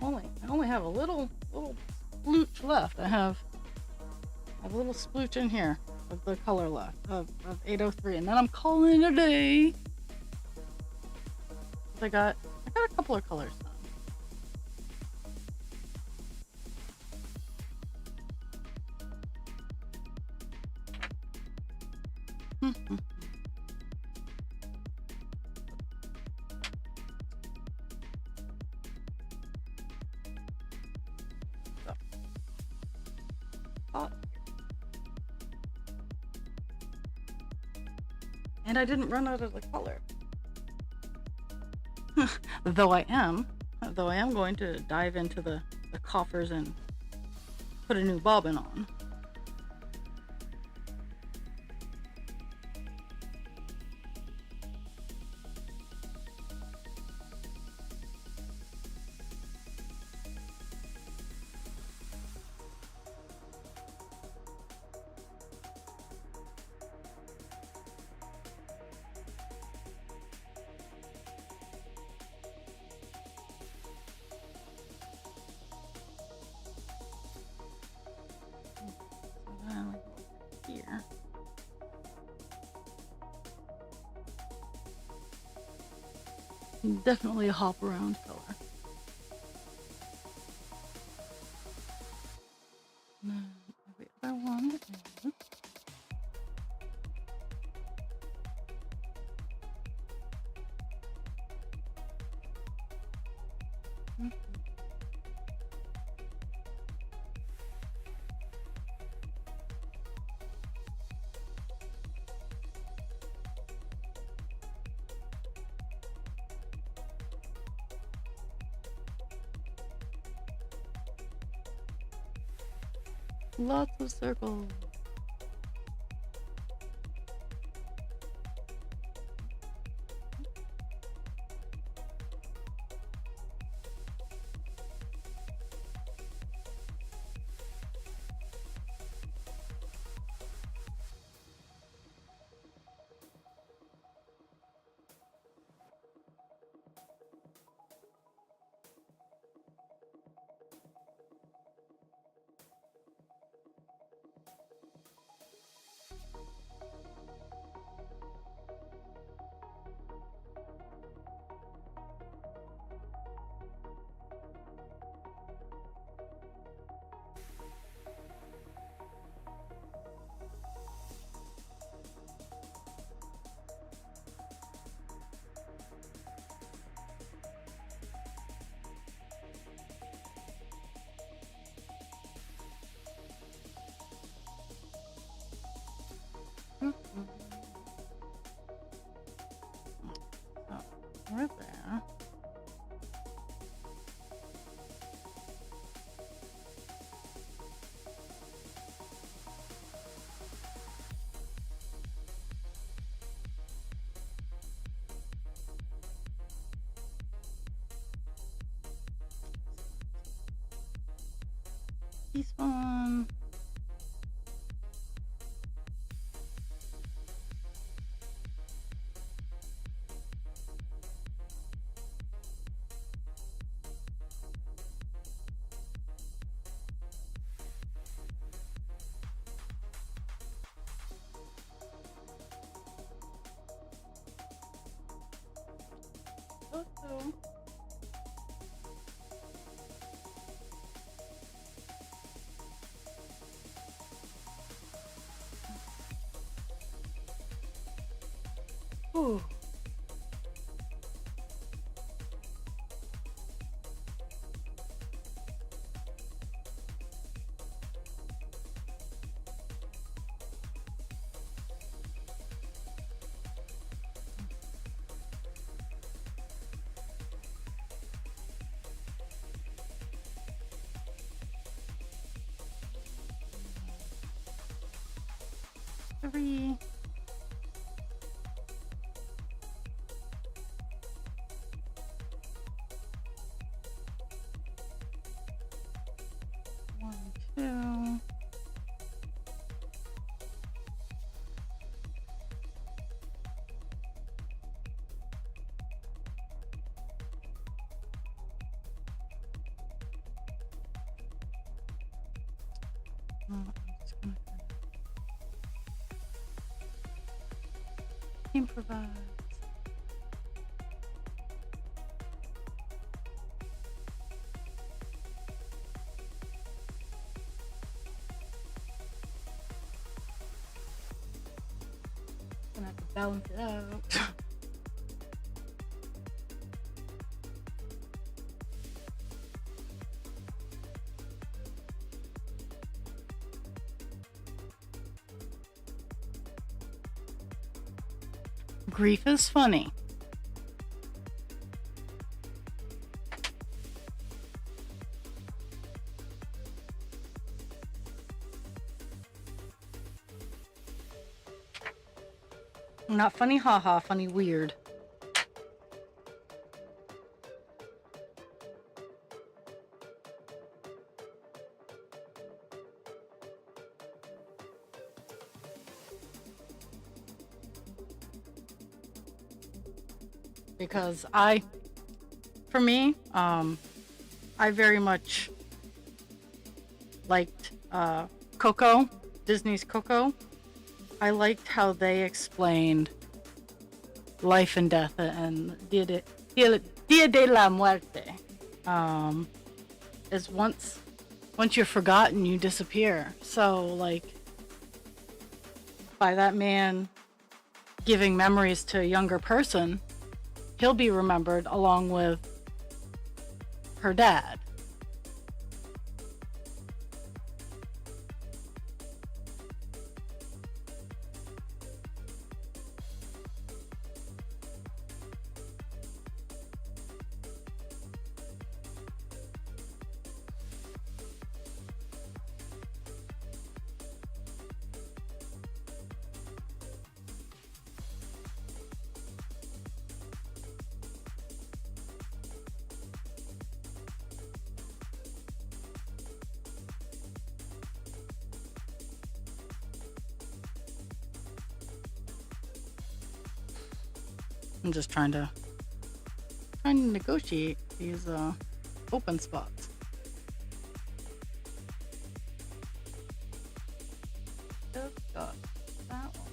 I only have a little splooch left. I have a little splooch in here of the color left of 803, and then I'm calling it a day. I got a couple of colors done. And I didn't run out of the color. though I am going to dive into the coffers and put a new bobbin on. Here. Definitely a hop around color. The other one is lots of circles. teaspoon. Also, ooh. 3. One, two. I'm just gonna improvise. Gonna have to balance it out. Grief is funny. Not funny, haha, funny, weird. Because for me, I very much liked Coco, Disney's Coco. I liked how they explained life and death and Dia de la Muerte. Is once you're forgotten, you disappear. So, like, by that man giving memories to a younger person, he'll be remembered along with her dad. I'm just trying to negotiate these open spots. Just got that one.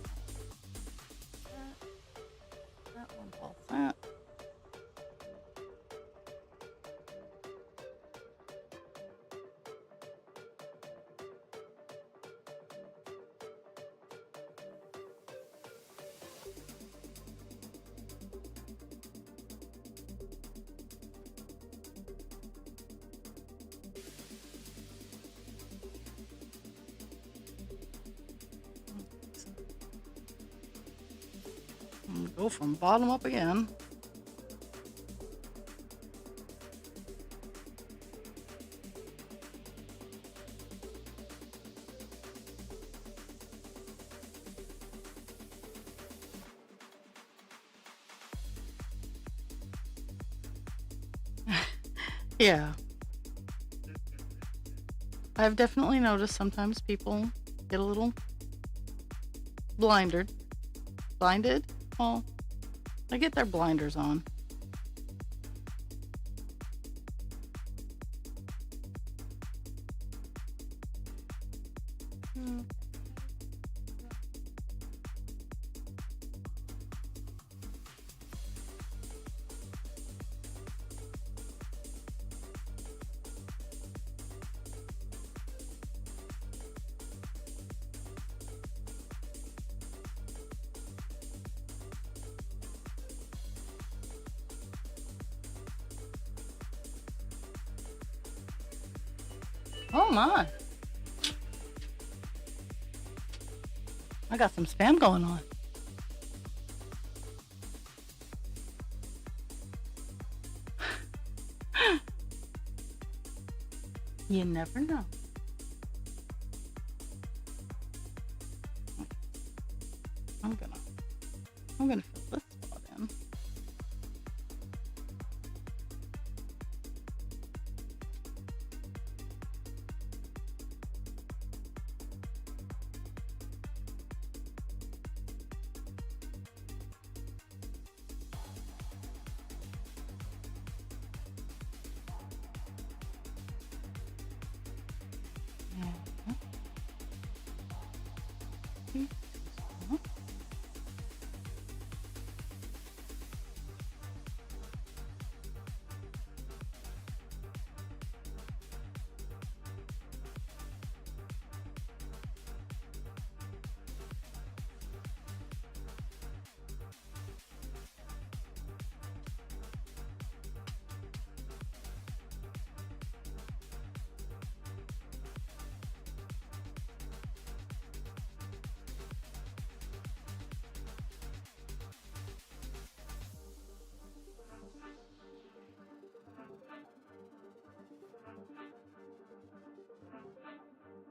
That one's all set. Go from bottom up again. Yeah. I've definitely noticed sometimes people get a little blinded. Blinded? Well, they get their blinders on. Oh my. I got some spam going on. You never know. I'm gonna fill this spot in.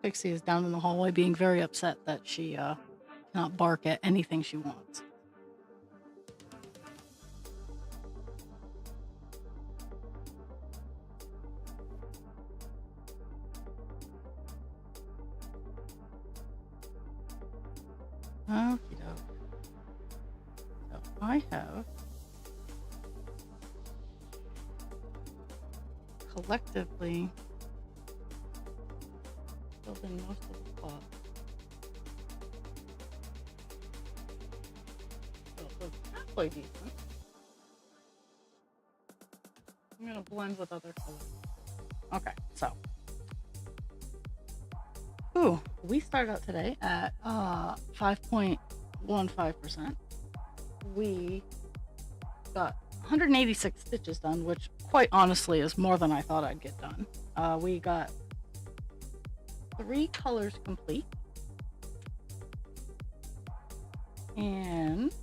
Pixie is down in the hallway being very upset that she cannot bark at anything she wants. Okie doke. So I have collectively filled in most of the spot. So it looks halfway decent. I'm gonna blend with other colors. Okay, so. Ooh, we started out today at 5.15%. We got 186 stitches done, which quite honestly is more than I thought I'd get done. We got 3 colors complete. And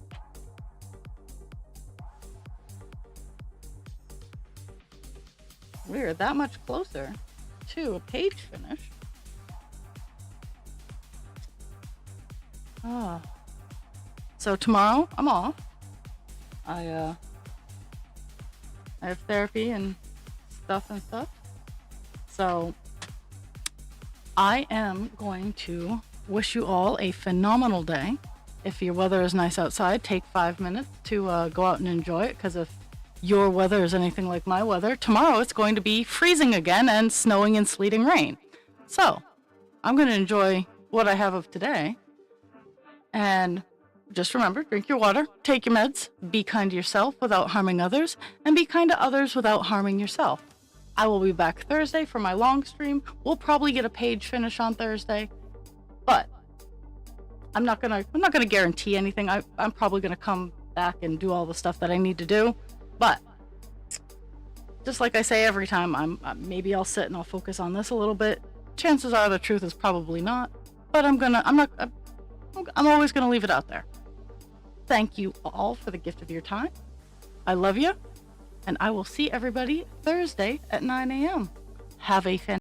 we're that much closer to a page finish. So tomorrow I'm off. I have therapy and stuff. So I am going to wish you all a phenomenal day. If your weather is nice outside, take 5 minutes to go out and enjoy it, because if your weather is anything like my weather, tomorrow it's going to be freezing again and snowing and sleeting rain. So I'm going to enjoy what I have of today. And just remember, drink your water, take your meds, be kind to yourself without harming others, and be kind to others without harming yourself. I will be back Thursday for my long stream. We'll probably get a page finish on Thursday, but I'm not gonna guarantee anything. I'm probably gonna come back and do all the stuff that I need to do. But just like I say every time, maybe I'll sit and I'll focus on this a little bit. Chances are the truth is probably not, but I'm always gonna leave it out there. Thank you all for the gift of your time. I love you, and I will see everybody Thursday at 9 a.m. Have a fantastic